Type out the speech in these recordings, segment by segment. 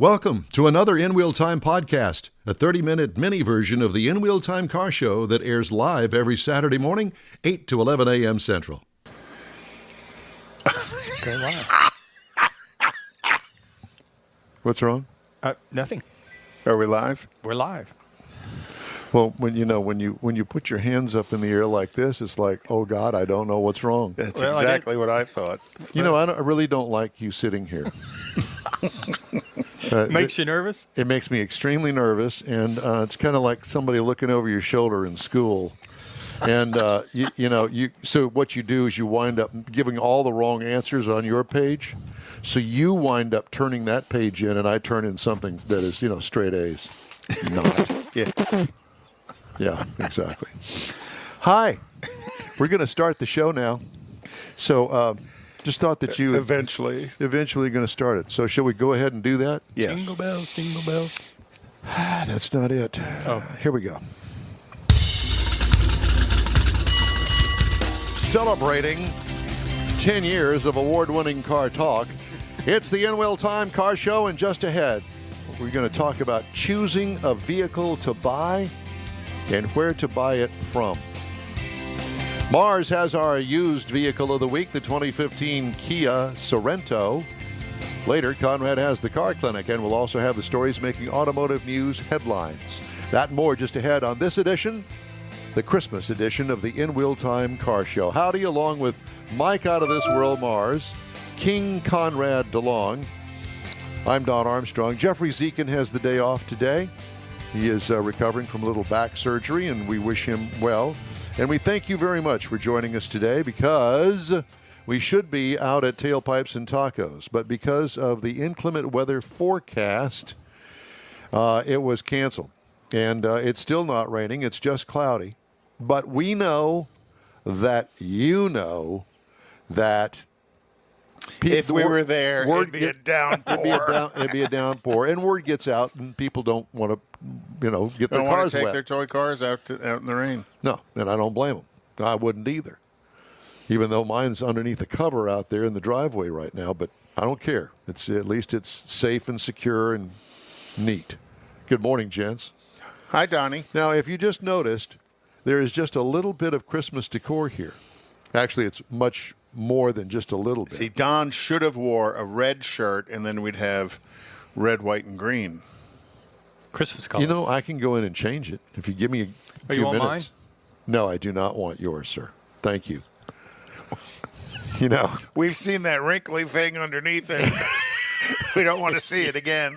Welcome to another In Wheel Time podcast, a 30-minute mini version of the In Wheel Time car show that airs live every Saturday morning, 8 to 11 a.m. Central. Go live. What's wrong? Nothing. Are we live? We're live. Well, when you put your hands up in the air like this, it's like, oh God, I don't know what's wrong. That's exactly what I thought. I really don't like you sitting here. Makes you nervous? It makes me extremely nervous, and it's kind of like somebody looking over your shoulder in school. And so what you do is you wind up giving all the wrong answers on your page. So you wind up turning that page in, and I turn in something that is, straight A's. Not. Yeah, exactly. Hi. We're going to start the show now. So just thought that you eventually going to start it. So shall we go ahead and do that? Yes. Jingle bells, jingle bells. That's not it. Oh. Here we go. Celebrating 10 years of award-winning car talk, it's the In Wheel Time car show, and just ahead, we're going to talk about choosing a vehicle to buy and where to buy it from. Mars has our used vehicle of the week, the 2015 Kia Sorento. Later, Conrad has the car clinic, and we'll also have the stories making automotive news headlines. That and more just ahead on this edition, the Christmas edition of the In Wheel Time car show. Howdy, along with Mike out of this world, Mars, King Conrad DeLong. I'm Don Armstrong. Jeffrey Zekin has the day off today. He is recovering from a little back surgery, and we wish him well. And we thank you very much for joining us today, because we should be out at Tailpipes and Tacos, but because of the inclement weather forecast, it was canceled. And it's still not raining. It's just cloudy. But we know that you know that if we were there, it'd be a downpour. It'd be a downpour. And word gets out, and people don't want to, get their don't cars want to take wet. their toy cars out in the rain. No, and I don't blame them. I wouldn't either, even though mine's underneath the cover out there in the driveway right now. But I don't care. At least it's safe and secure and neat. Good morning, gents. Hi, Donnie. Now, if you just noticed, there is just a little bit of Christmas decor here. Actually, it's much more than just a little bit. See, Don should have wore a red shirt, and then we'd have red, white, and green. Christmas colors. I can go in and change it if you give me a few you want minutes. No, I do not want yours, sir. Thank you. We've seen that wrinkly thing underneath it. We don't want to see it again.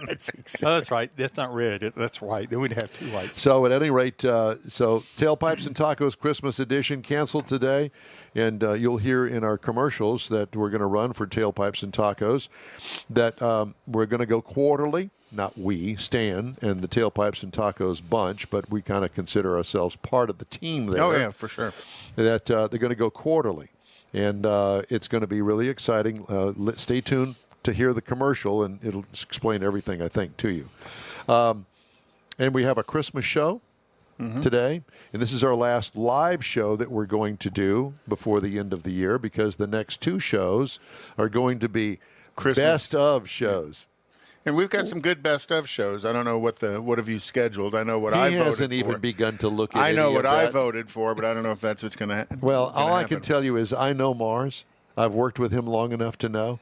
That's right. That's not red. That's white. Then we'd have two whites. So at any rate, Tailpipes and Tacos Christmas edition canceled today. And you'll hear in our commercials that we're going to run for Tailpipes and Tacos that we're going to go quarterly. Not we, Stan, and the Tailpipes and Tacos bunch, but we kind of consider ourselves part of the team there. Oh, yeah, for sure. That they're going to go quarterly. And it's going to be really exciting. Stay tuned to hear the commercial, and it'll explain everything, I think, to you. And we have a Christmas show today, and this is our last live show that we're going to do before the end of the year, because the next two shows are going to be Christmas best of shows. And we've got some good best of shows. I don't know what have you scheduled. I know what I voted for. He hasn't even begun to look at I know any what of I that. voted for, but I don't know if that's what's going to happen. Well, all I can tell you is I know Mars. I've worked with him long enough to know.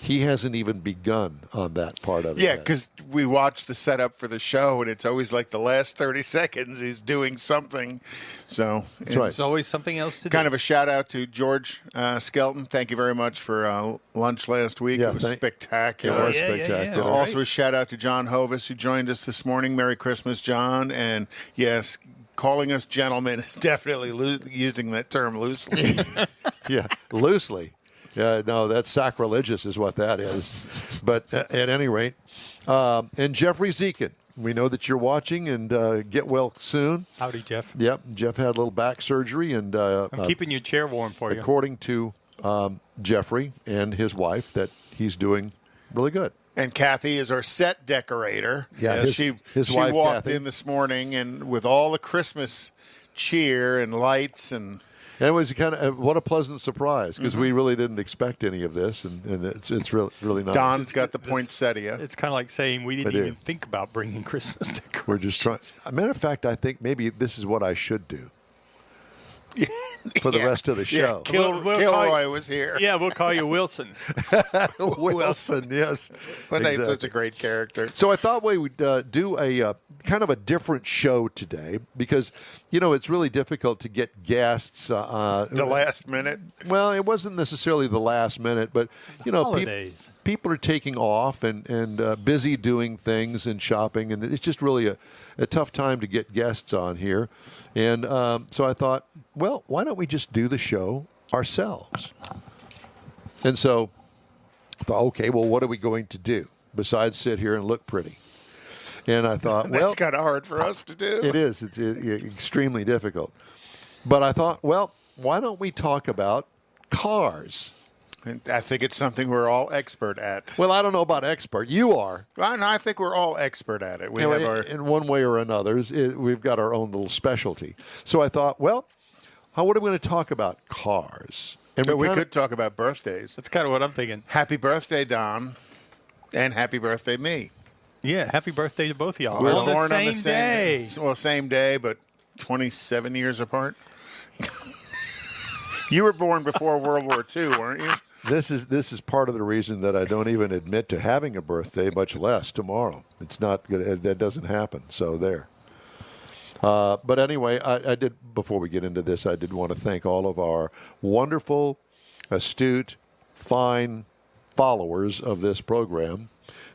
He hasn't even begun on that part of it. Yeah, because we watch the setup for the show, and it's always like the last 30 seconds he's doing something. So that's right. There's always something else to do. Kind of a shout-out to George Skelton. Thank you very much for lunch last week. Yeah, it was spectacular. It was spectacular. Yeah. Also a shout-out to John Hovis, who joined us this morning. Merry Christmas, John. And, yes, calling us gentlemen is definitely using that term loosely. Yeah, loosely. No, that's sacrilegious is what that is. But at any rate, and Jeffrey Zekin, we know that you're watching, and get well soon. Howdy, Jeff. Yep, Jeff had a little back surgery, and I'm keeping your chair warm for you. According to Jeffrey and his wife, that he's doing really good. And Kathy is our set decorator. Yeah, she wife, walked Kathy. in this morning, and with all the Christmas cheer and lights and And it was kind of what a pleasant surprise because we really didn't expect any of this, and it's really nice. Don's got the poinsettia. It's kind of like saying we didn't even think about bringing Christmas decor. We're just trying. As a matter of fact, I think maybe this is what I should do for the rest of the show. Kilroy was here. Yeah, we'll call you Wilson. Wilson, yes. But exactly. Such a great character. So I thought we would do a kind of a different show today because, it's really difficult to get guests. The last minute? Well, it wasn't necessarily the last minute, but, holidays. People are taking off and busy doing things and shopping, and it's just really a tough time to get guests on here. And so I thought, well, why don't we just do the show ourselves? And so I thought, okay, well, what are we going to do besides sit here and look pretty? And I thought, well, that's kind of hard for us to do. It is. It's extremely difficult. But I thought, well, why don't we talk about cars? And I think it's something we're all expert at. Well, I don't know about expert. You are. Well, no, I think we're all expert at it. We have in one way or another, we've got our own little specialty. So I thought, well, what are we going to talk about? Cars. And we could talk about birthdays. That's kind of what I'm thinking. Happy birthday, Don. And happy birthday, me. Yeah, happy birthday to both of y'all. We're on born the same on the same day. Well, same day, but 27 years apart. You were born before World War II, weren't you? This is part of the reason that I don't even admit to having a birthday, much less tomorrow. It's not good. That doesn't happen. So there. But anyway, I did, before we get into this, I did want to thank all of our wonderful, astute, fine followers of this program,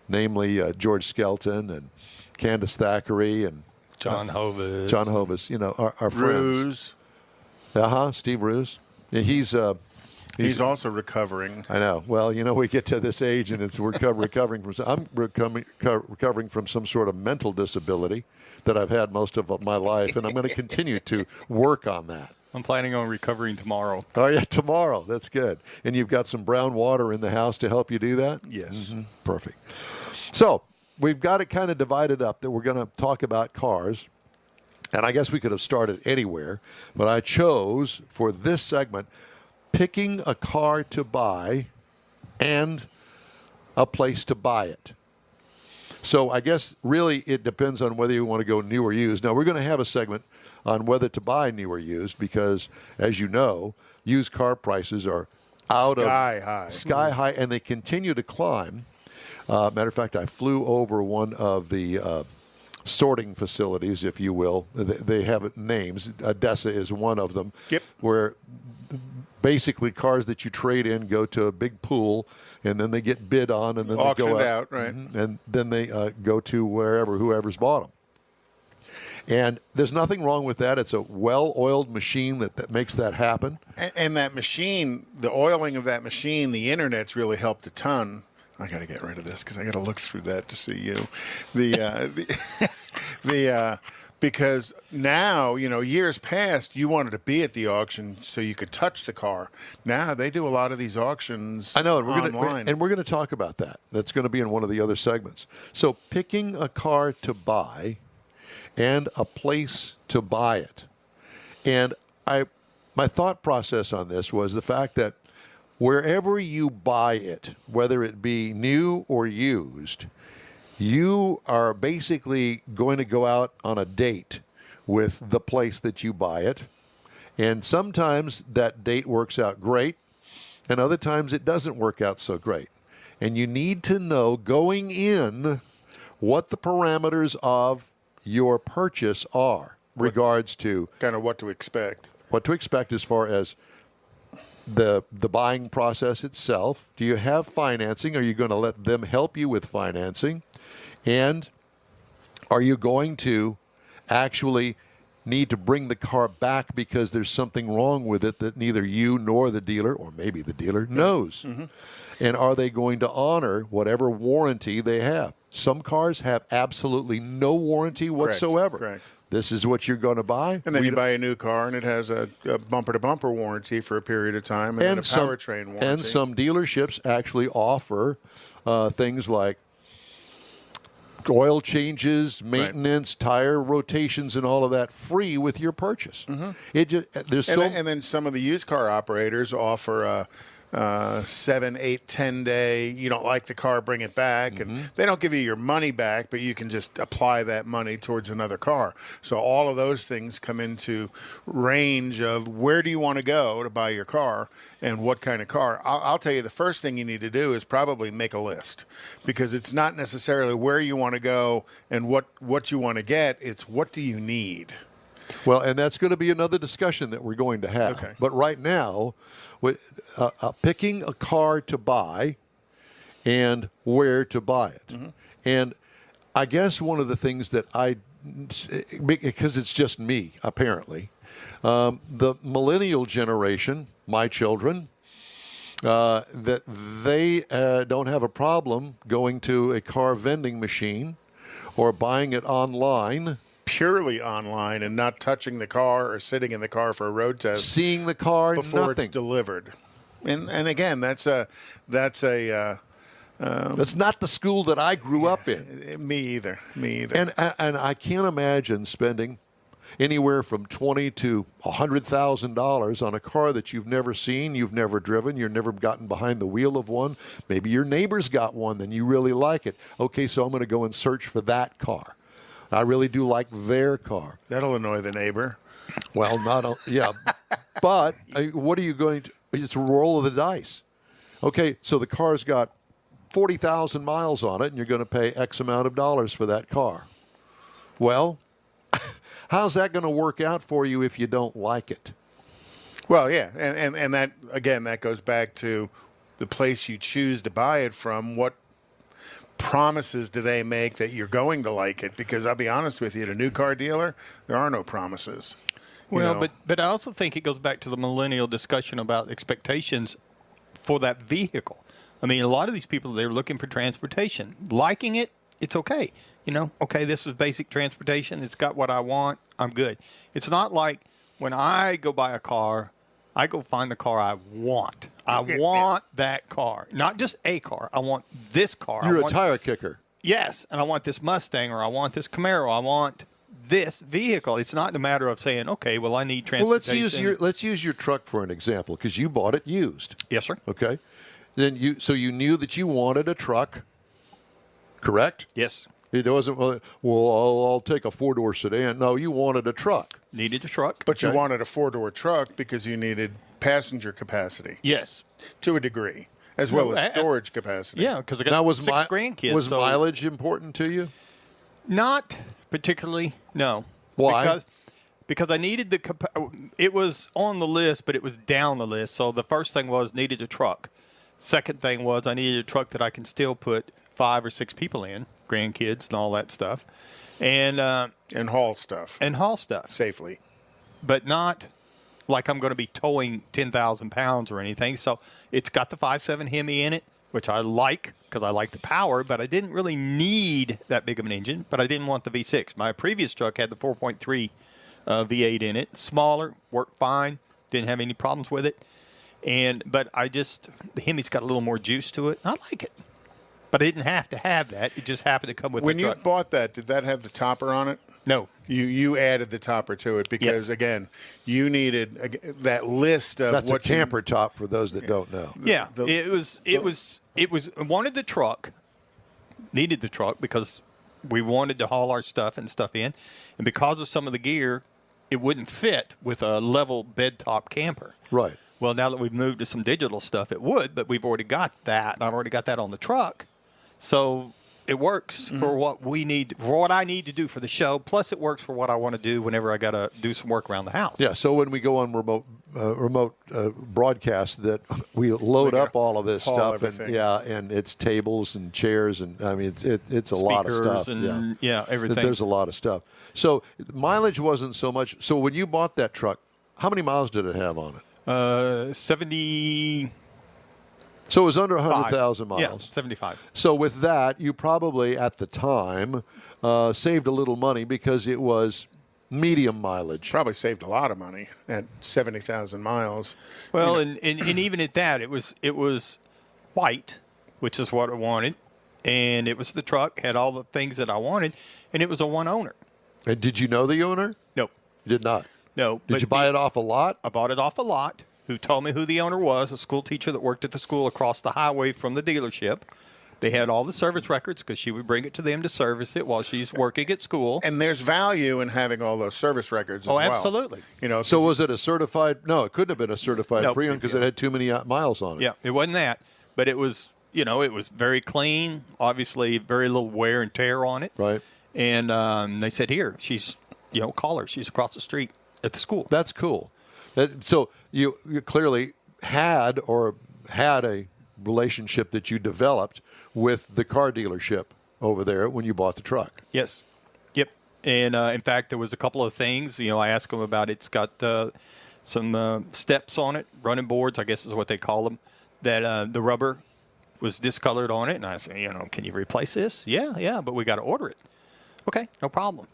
namely George Skelton and Candace Thackeray and John Hovis. John Hovis, our friends. Ruse. Steve Ruse. Yeah, he's also recovering. I know. Well, we get to this age, and we're recovering from. I'm recovering from some sort of mental disability that I've had most of my life, and I'm going to continue to work on that. I'm planning on recovering tomorrow. Oh yeah, tomorrow. That's good. And you've got some brown water in the house to help you do that? Yes. Mm-hmm. Perfect. So we've got it kind of divided up that we're going to talk about cars. And I guess we could have started anywhere, but I chose for this segment picking a car to buy and a place to buy it. So I guess really it depends on whether you want to go new or used. Now, we're going to have a segment on whether to buy new or used because, as you know, used car prices are sky high, and they continue to climb. Matter of fact, I flew over one of the sorting facilities, if you will. They have names. Odessa is one of them. Yep. Where basically cars that you trade in go to a big pool, and then they get bid on, and then auctioned they go out, right? And then they go to whoever's bought them. And there's nothing wrong with that. It's a well-oiled machine that makes that happen. And that machine, the oiling of that machine, the internet's really helped a ton. I got to get rid of this because I got to look through that to see you. Because now, years past, you wanted to be at the auction so you could touch the car. Now they do a lot of these auctions. I know, and we're going to talk about that. That's going to be in one of the other segments. So picking a car to buy and a place to buy it. And my thought process on this was the fact that wherever you buy it, whether it be new or used, you are basically going to go out on a date with the place that you buy it. And sometimes that date works out great, and other times it doesn't work out so great. And you need to know going in what the parameters of your purchase are regards to kind of what to expect. What to expect as far as the buying process itself. Do you have financing? Are you going to let them help you with financing? And are you going to actually need to bring the car back because there's something wrong with it that neither you nor the dealer, or maybe the dealer, knows? Mm-hmm. And are they going to honor whatever warranty they have? Some cars have absolutely no warranty whatsoever. Correct. This is what you're going to buy. And then you buy a new car, and it has a bumper-to-bumper warranty for a period of time, and then a powertrain warranty. And some dealerships actually offer things like oil changes, maintenance, tire rotations, and all of that free with your purchase. It just, there's And then some of the used car operators offer a 7, 8, 10 day, you don't like the car, bring it back. And they don't give you your money back, but you can just apply that money towards another car. So all of those things come into range of where do you want to go to buy your car and what kind of car. I'll tell you, the first thing you need to do is probably make a list, because it's not necessarily where you want to go and what you want to get. It's what do you need. Well, and that's going to be another discussion that we're going to have. Okay. But right now, with picking a car to buy and where to buy it. And I guess one of the things that because it's just me, apparently, the millennial generation, my children, that they don't have a problem going to a car vending machine or buying it online. Purely online and not touching the car or sitting in the car for a road test, Seeing the car before nothing. it's delivered. And again, that's not the school that I grew up in. Me either. And I can't imagine spending anywhere from $20,000 to $100,000 on a car that you've never seen, you've never driven, you've never gotten behind the wheel of one. Maybe your neighbor's got one, then you really like it. Okay, so I'm going to go and search for that car. I really do like their car. That'll annoy the neighbor. Well, but what are you going to? It's a roll of the dice. Okay, so the car's got 40,000 miles on it, and you're going to pay X amount of dollars for that car. Well, how's that going to work out for you if you don't like it? Well, yeah, and that again, that goes back to the place you choose to buy it from. What promises do they make that you're going to like it? Because I'll be honest with you, at a new car dealer, there are no promises. Well, but I also think it goes back to the millennial discussion about expectations for that vehicle. I mean, a lot of these people, they're looking for transportation. Liking it, it's okay. Okay, this is basic transportation. It's got what I want. I'm good. It's not like when I go buy a car, I go find the car I want. I want that car. Not just a car. I want this car. You're a tire kicker. Yes, and I want this Mustang, or I want this Camaro. I want this vehicle. It's not a matter of saying, okay, well, I need transportation. Well, let's use your truck for an example, because you bought it used. Yes, sir. Okay. Then you knew that you wanted a truck, correct? Yes. It wasn't, well, I'll take a four-door sedan. No, you wanted a truck. Needed a truck. But you wanted a four-door truck because you needed passenger capacity. Yes. To a degree, as well as storage capacity. Yeah, because I got six grandkids. Was mileage important to you? Not particularly, no. Why? Because I needed it was on the list, but it was down the list. So the first thing was needed a truck. Second thing was I needed a truck that I can still put 5 or 6 people in, grandkids and all that stuff. And haul stuff. Safely. But not like I'm going to be towing 10,000 pounds or anything. So it's got the 5.7 Hemi in it, which I like because I like the power, but I didn't really need that big of an engine, but I didn't want the V6. My previous truck had the 4.3 V8 in it. Smaller, worked fine, didn't have any problems with it. But the Hemi's got a little more juice to it. I like it. But I didn't have to have that. It just happened to come with the truck. When you bought that, did that have the topper on it? No. You added the topper to it because, again, you needed that list of That's a camper top for those that don't know. Yeah. Wanted the truck, needed the truck because we wanted to haul our stuff and stuff in. And because of some of the gear, it wouldn't fit with a level bed top camper. Right. Well, now that we've moved to some digital stuff, it would, but we've already got that. And I've already got that on the truck. So it works for what we need, for what I need to do for the show. Plus, it works for what I want to do whenever I got to do some work around the house. Yeah. So when we go on remote broadcast, that we load up all of this stuff, and it's tables and chairs, and I mean it's a lot of stuff. And, everything. There's a lot of stuff. So mileage wasn't so much. So when you bought that truck, how many miles did it have on it? 70. So it was under 100,000 miles. Yeah, 75. So with that, you probably at the time saved a little money because it was medium mileage. Probably saved a lot of money at 70,000 miles. Well, and even at that, it was white, which is what I wanted, and it was the truck, had all the things that I wanted, and it was a one owner. And did you know the owner? No. You did not. No. Did you buy it off a lot? I bought it off a lot. Who told me who the owner was, a school teacher that worked at the school across the highway from the dealership. They had all the service records because she would bring it to them to service it while she's working at school. And there's value in having all those service records as well. Absolutely. You know, So was it a certified? No, it couldn't have been a certified No. pre-owned because it had too many miles on it. Yeah, it wasn't that. But it was, it was very clean, obviously very little wear and tear on it. Right. And they said, here, she's, call her. She's across the street at the school. That's cool. So you clearly had a relationship that you developed with the car dealership over there when you bought the truck. Yes. Yep. And in fact, there was a couple of things. I asked them about. It's got some steps on it, running boards, I guess is what they call them. That the rubber was discolored on it, and I said, can you replace this? Yeah, but we got to order it. Okay, no problem.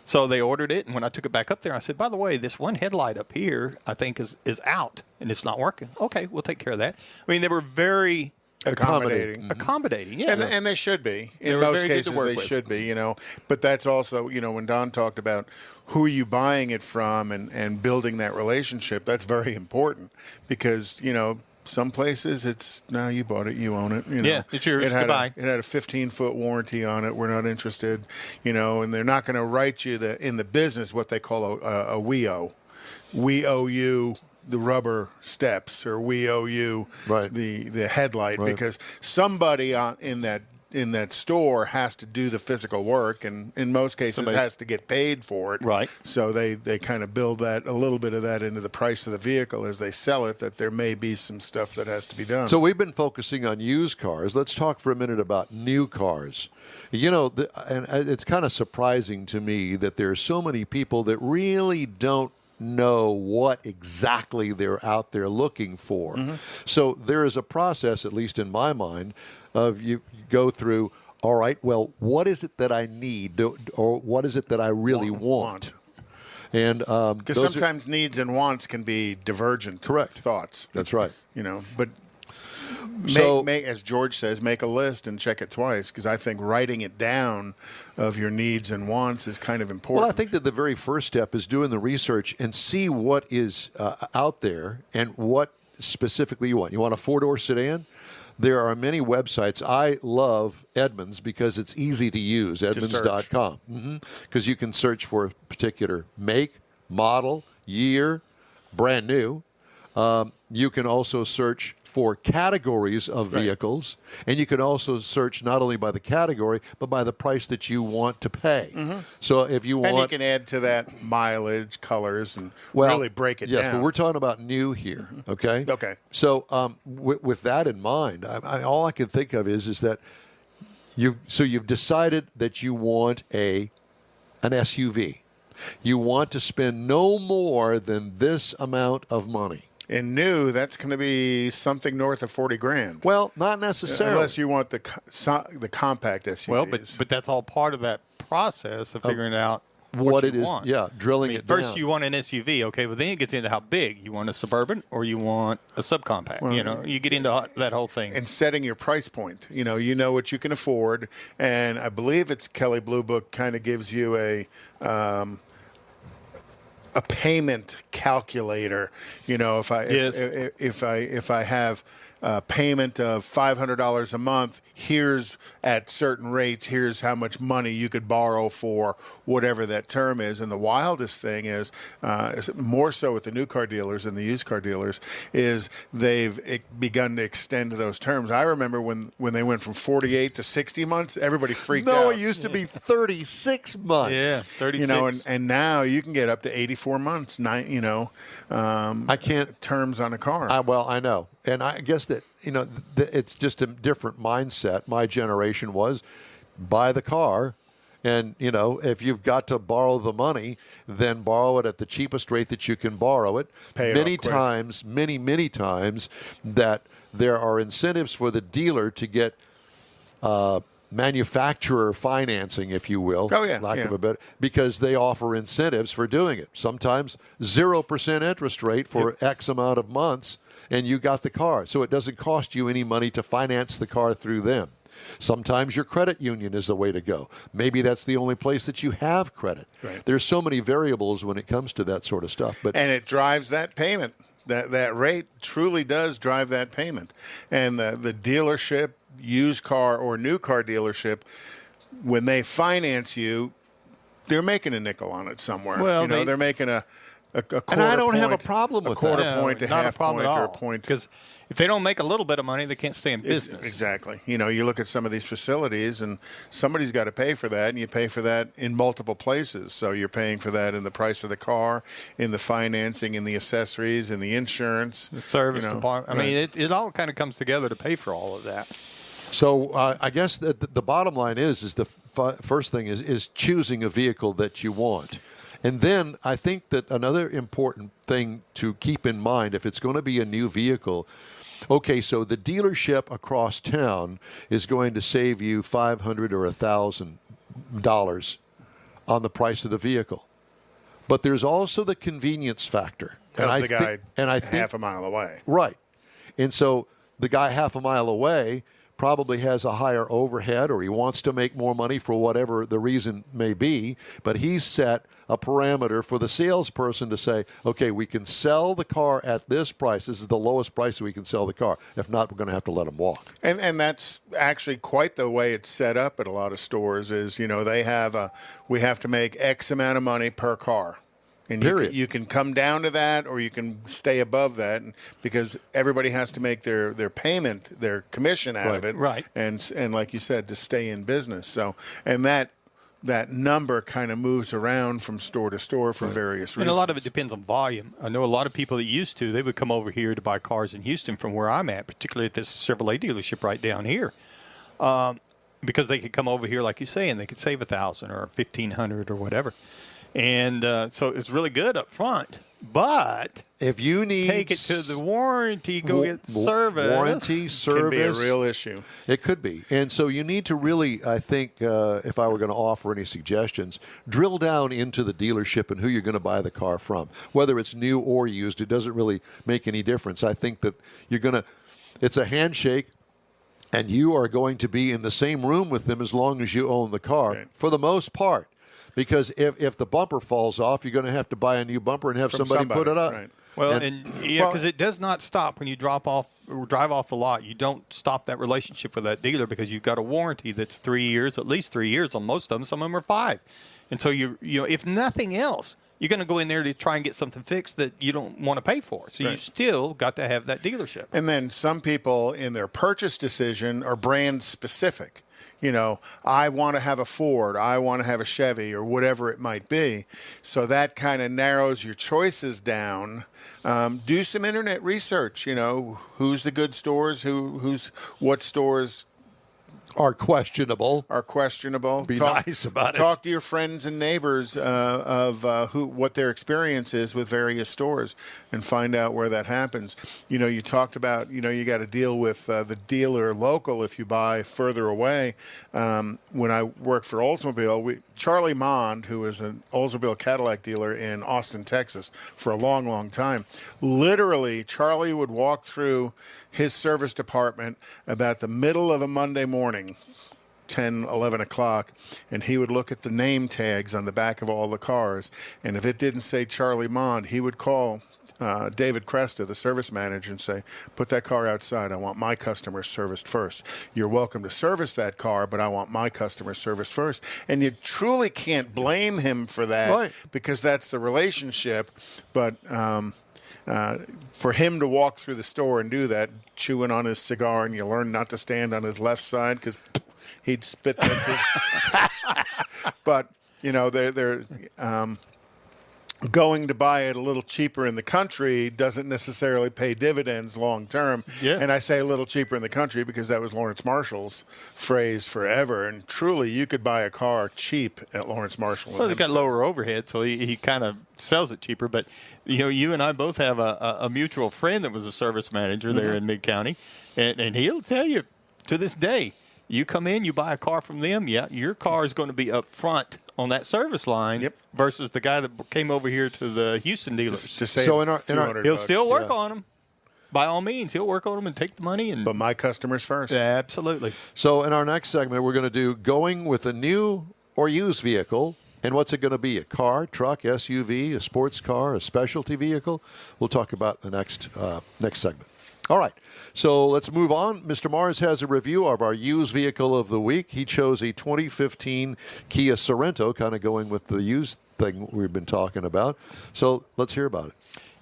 So they ordered it, and when I took it back up there, I said, by the way, this one headlight up here, I think, is out, and it's not working. Okay, we'll take care of that. I mean, they were very accommodating. Accommodating, yeah. And they should be. They In were most very good to cases, work they with. should be, But that's also, when Don talked about who are you buying it from and building that relationship, that's very important because, some places it's, no, you bought it, you own it. Yeah, it's yours. It had Goodbye. It had a 15-foot warranty on it. We're not interested, and they're not going to write you in the business what they call a we owe. We owe you the rubber steps, or we owe you the headlight, because somebody in that store has to do the physical work, and in most cases has to get paid for it. Right. So they kind of build a little bit of that into the price of the vehicle as they sell it, that there may be some stuff that has to be done. So we've been focusing on used cars. Let's talk for a minute about new cars. And it's kind of surprising to me that there are so many people that really don't know what exactly they're out there looking for. Mm-hmm. So there is a process, at least in my mind, of you go through, all right, well, what is it that I need, or what is it that I really want? And because sometimes needs and wants can be divergent thoughts. That's right. But as George says, make a list and check it twice, because I think writing it down of your needs and wants is kind of important. Well, I think that the very first step is doing the research and see what is out there and what specifically you want. You want a four-door sedan? There are many websites. I love Edmunds because it's easy to use, Edmunds.com, because you can search for a particular make, model, year, brand new. You can also search for categories of vehicles, and you can also search not only by the category, but by the price that you want to pay. Mm-hmm. So if you want... And you can add to that mileage, colors, and really break it down. Yes, but we're talking about new here, okay? Okay. So with that in mind, all I can think of is that you've decided that you want an SUV. You want to spend no more than this amount of money. And new, that's going to be something north of $40,000. Well, not necessarily, unless you want the compact SUVs. Well, but that's all part of that process of figuring out what it is. Want. Yeah, drilling it down. First, you want an SUV, okay, but then it gets into how big. You want a Suburban or you want a subcompact. Well, you get into that whole thing. And setting your price point. You know what you can afford, and I believe it's Kelley Blue Book kind of gives you a payment calculator. If I have a payment of $500 a month, here's at certain rates, here's how much money you could borrow for whatever that term is. And the wildest thing is more so with the new car dealers and the used car dealers, is they've begun to extend those terms. I remember when they went from 48 to 60 months, everybody freaked out. No, it used to be 36 months. Yeah, 36. And now you can get up to 84 months. I can't terms on a car. I know, and I guess that it's just a different mindset. My generation was buy the car, and if you've got to borrow the money, then borrow it at the cheapest rate that you can borrow it. Many times that there are incentives for the dealer to get manufacturer financing, if you will, lack of a better, because they offer incentives for doing it. Sometimes 0% interest rate for X amount of months, and you got the car. So it doesn't cost you any money to finance the car through them. Sometimes your credit union is the way to go. Maybe that's the only place that you have credit. Right. There's so many variables when it comes to that sort of stuff. And it drives that payment. That rate truly does drive that payment. And the dealership, used car or new car dealership, when they finance you, they're making a nickel on it somewhere. Well, they're making a quarter and I don't point, have a problem with quarter that. point to not half a problem point at or all. a point. Because if they don't make a little bit of money, they can't stay in business. Exactly. You look at some of these facilities, and somebody's got to pay for that, and you pay for that in multiple places. So you're paying for that in the price of the car, in the financing, in the accessories, in the insurance. The service department. I right. mean, it all kind of comes together to pay for all of that. So I guess the bottom line is the first thing is choosing a vehicle that you want. And then I think that another important thing to keep in mind, if it's going to be a new vehicle, okay, so the dealership across town is going to save you $500 or $1,000 on the price of the vehicle. But there's also the convenience factor. And I think half a mile away. Right. And so the guy half a mile away probably has a higher overhead, or he wants to make more money for whatever the reason may be, but he's set a parameter for the salesperson to say, okay, we can sell the car at this price. This is the lowest price we can sell the car. If not, we're going to have to let him walk. And that's actually quite the way it's set up at a lot of stores is, they have we have to make X amount of money per car. And you can come down to that, or you can stay above that, because everybody has to make their payment, their commission out of it, right? And like you said, to stay in business. So, and that number kind of moves around from store to store for various reasons. And a lot of it depends on volume. I know a lot of people that used to, they would come over here to buy cars in Houston from where I'm at, particularly at this Chevrolet dealership right down here, because they could come over here, like you say, and they could save $1,000 or $1,500 or whatever. And so it's really good up front. But if you need take it to the warranty, go get service. Warranty, service. Can be a real issue. It could be. And so you need to really, I think, if I were going to offer any suggestions, drill down into the dealership and who you're going to buy the car from. Whether it's new or used, it doesn't really make any difference. I think that it's a handshake, and you are going to be in the same room with them as long as you own the car, for the most part. Because if the bumper falls off, you're going to have to buy a new bumper and have somebody put it up. Right. Well, because it does not stop when you drive off the lot. You don't stop that relationship with that dealer because you've got a warranty that's 3 years, at least 3 years on most of them. Some of them are 5. And so if nothing else, you're going to go in there to try and get something fixed that you don't want to pay for. So you still got to have that dealership. And then some people in their purchase decision are brand specific. I want to have a Ford, I want to have a Chevy, or whatever it might be. So that kind of narrows your choices down. Do some internet research. Who's the good stores? What stores are questionable. Be nice about it. Talk to your friends and neighbors of what their experience is with various stores, and find out where that happens. You talked about you got to deal with the dealer local if you buy further away. When I worked for Oldsmobile, Charlie Mond, who was an Oldsmobile Cadillac dealer in Austin, Texas, for a long, long time, literally Charlie would walk through his service department about the middle of a Monday morning, 10, 11 o'clock, and he would look at the name tags on the back of all the cars, and if it didn't say Charlie Mond, he would call David Cresta, the service manager, and say, put that car outside. I want my customers serviced first. You're welcome to service that car, but I want my customers serviced first. And you truly can't blame him for that, because that's the relationship. But for him to walk through the store and do that, chewing on his cigar, and you learn not to stand on his left side because he'd spit that. But, they're going to buy it a little cheaper in the country doesn't necessarily pay dividends long term. Yeah. And I say a little cheaper in the country because that was Lawrence Marshall's phrase forever. And truly, you could buy a car cheap at Lawrence Marshall. Well, they've got lower overhead, so he kind of sells it cheaper. But, you and I both have a mutual friend that was a service manager there in Mid-County, and he'll tell you to this day, you come in, you buy a car from them, your car is going to be up front on that service line versus the guy that came over here to the Houston dealers. To save so $200. He'll still work on them, by all means, he'll work on them and take the money. But my customers first. Absolutely. So in our next segment, we're going to do going with a new or used vehicle. And what's it going to be? A car, truck, SUV, a sports car, a specialty vehicle? We'll talk about the next segment. All right. So let's move on. Mr. Mars has a review of our used vehicle of the week. He chose a 2015 Kia Sorento, kind of going with the used thing we've been talking about. So let's hear about it.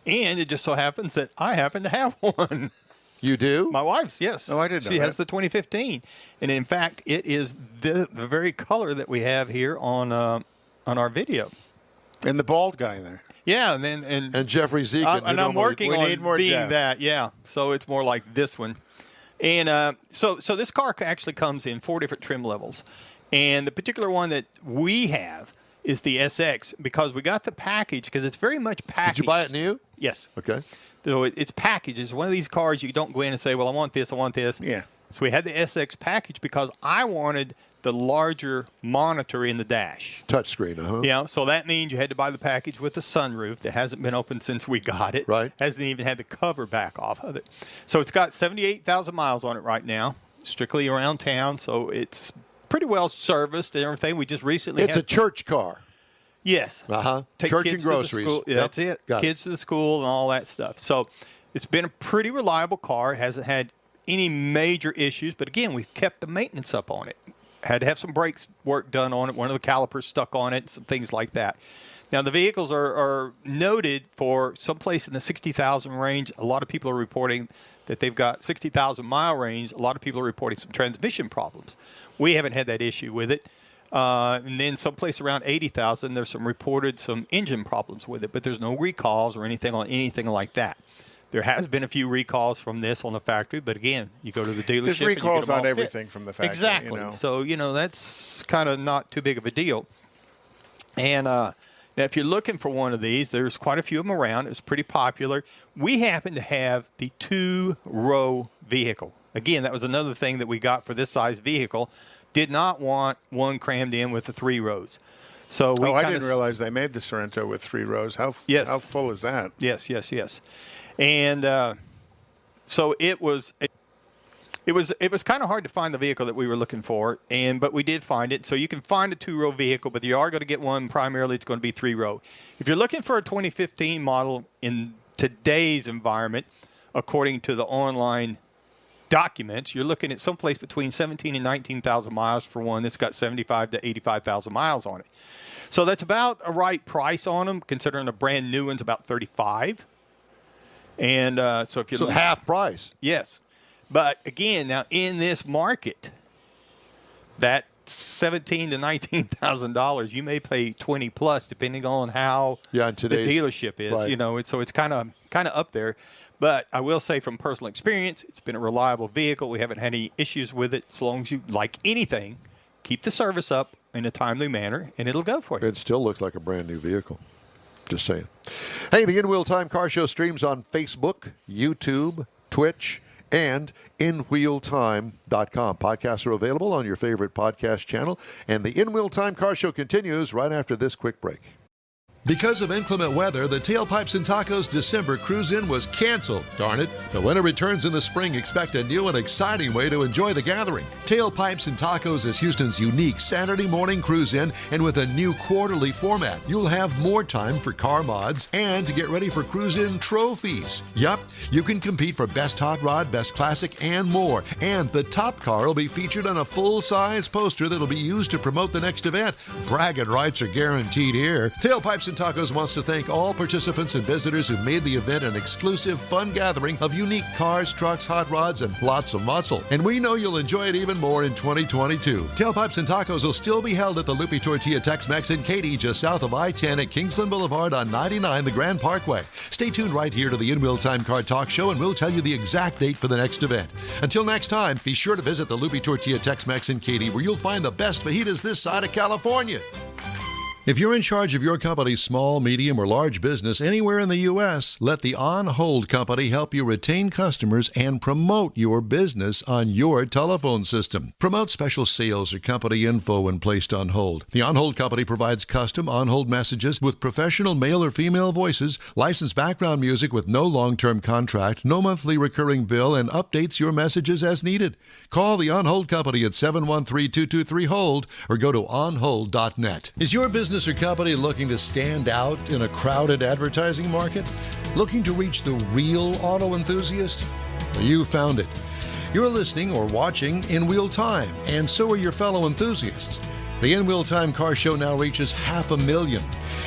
And it just so happens that I happen to have one. You do? My wife's, yes. Oh, I didn't know She that. has the 2015. And in fact, it is the very color that we have here on our video. And the bald guy there. Yeah, and Jeffrey Zeke. and I'm working we on need more being Jeff. that. Yeah, so it's more like this one. And so this car actually comes in 4 different trim levels. And the particular one that we have is the SX because we got the package because it's very much packaged. Did you buy it new? Yes. Okay. So it's packaged. It's one of these cars you don't go in and say, well, I want this, I want this. Yeah. So we had the SX package because I wanted the larger monitor in the dash. Touchscreen, uh-huh. Yeah, so that means you had to buy the package with the sunroof that hasn't been opened since we got it. Right. Hasn't even had the cover back off of it. So it's got 78,000 miles on it right now, strictly around town. So it's pretty well serviced and everything. We just recently It's a church car. Yes. Uh-huh. Take Church kids and to the groceries. school. Yeah, Yep. that's it. Got Kids to the school and all that stuff. So it's been a pretty reliable car. It hasn't had any major issues. But, again, we've kept the maintenance up on it. Had to have some brakes work done on it. One of the calipers stuck on it, some things like that. Now, the vehicles are noted for someplace in the 60,000 range. A lot of people are reporting that they've got 60,000 mile range. A lot of people are reporting some transmission problems. We haven't had that issue with it. And then someplace around 80,000, there's some engine problems with it, but there's no recalls or anything like that. There has been a few recalls from this on the factory, but again, you go to the dealership. There's recalls and you get them on all everything fit. from the factory. Exactly. You know. So, that's kind of not too big of a deal. And now, if you're looking for one of these, there's quite a few of them around. It's pretty popular. We happen to have the 2-row vehicle. Again, that was another thing that we got for this size vehicle. Did not want one crammed in with the 3 rows. So I didn't realize they made the Sorento with 3 rows. How full is that? Yes. And so it was kind of hard to find the vehicle that we were looking for, but we did find it. So you can find a 2-row vehicle, but you are going to get one primarily. It's going to be 3-row. If you're looking for a 2015 model in today's environment, according to the online documents, you're looking at someplace between 17 and 19,000 miles for one that's got 75 to 85,000 miles on it. So that's about a right price on them, considering a brand new one's about 35. And so if you're half price. Yes. But again, now in this market, that $17,000 to $19,000, you may pay $20 plus, depending on how the dealership is. Right. So it's kind of up there. But I will say, from personal experience, it's been a reliable vehicle. We haven't had any issues with it. So long as you, like anything, keep the service up in a timely manner, and it'll go for you. It still looks like a brand new vehicle. Just saying. Hey, the In Wheel Time Car Show streams on Facebook, YouTube, Twitch, and InWheelTime.com. Podcasts are available on your favorite podcast channel, and the In Wheel Time Car Show continues right after this quick break. Because of inclement weather, the Tailpipes and Tacos December Cruise-In was canceled. Darn it. But when it returns in the spring, expect a new and exciting way to enjoy the gathering. Tailpipes and Tacos is Houston's unique Saturday morning cruise-in, and with a new quarterly format, you'll have more time for car mods and to get ready for cruise-in trophies. Yup, you can compete for Best Hot Rod, Best Classic, and more. And the top car will be featured on a full-size poster that'll be used to promote the next event. Bragging rights are guaranteed here. Tailpipes and Tacos wants to thank all participants and visitors who made the event an exclusive, fun gathering of unique cars, trucks, hot rods, and lots of muscle. And we know you'll enjoy it even more in 2022. Tailpipes and Tacos will still be held at the Lupi Tortilla Tex-Mex in Katy, just south of I-10 at Kingsland Boulevard on 99, the Grand Parkway. Stay tuned right here to the In Wheel Time Car Talk Show, and we'll tell you the exact date for the next event. Until next time, be sure to visit the Lupi Tortilla Tex-Mex in Katy, where you'll find the best fajitas this side of California. If you're in charge of your company's small, medium, or large business anywhere in the U.S., let the On Hold Company help you retain customers and promote your business on your telephone system. Promote special sales or company info when placed on hold. The On Hold Company provides custom on-hold messages with professional male or female voices, licensed background music with no long-term contract, no monthly recurring bill, and updates your messages as needed. Call the On Hold Company at 713-223-HOLD or go to onhold.net. Is your business or company looking to stand out in a crowded advertising market? Looking to reach the real auto enthusiast? Well, you found it. You're listening or watching in real time, and so are your fellow enthusiasts. The In Real Time Car Show now reaches 500,000,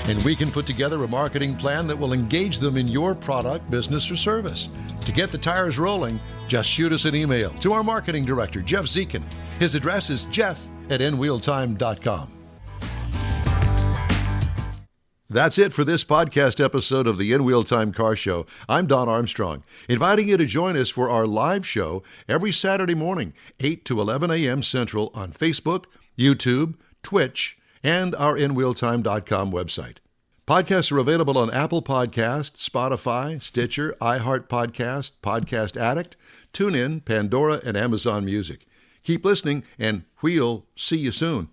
and we can put together a marketing plan that will engage them in your product, business, or service. To get the tires rolling, just shoot us an email to our marketing director, Jeff Zekin. His address is jeff@inwheeltime.com. That's it for this podcast episode of the In Wheel Time Car Show. I'm Don Armstrong, inviting you to join us for our live show every Saturday morning, 8 to 11 a.m. Central on Facebook, YouTube, Twitch, and our InWheelTime.com website. Podcasts are available on Apple Podcasts, Spotify, Stitcher, iHeart Podcast, Podcast Addict, TuneIn, Pandora, and Amazon Music. Keep listening, and we'll see you soon.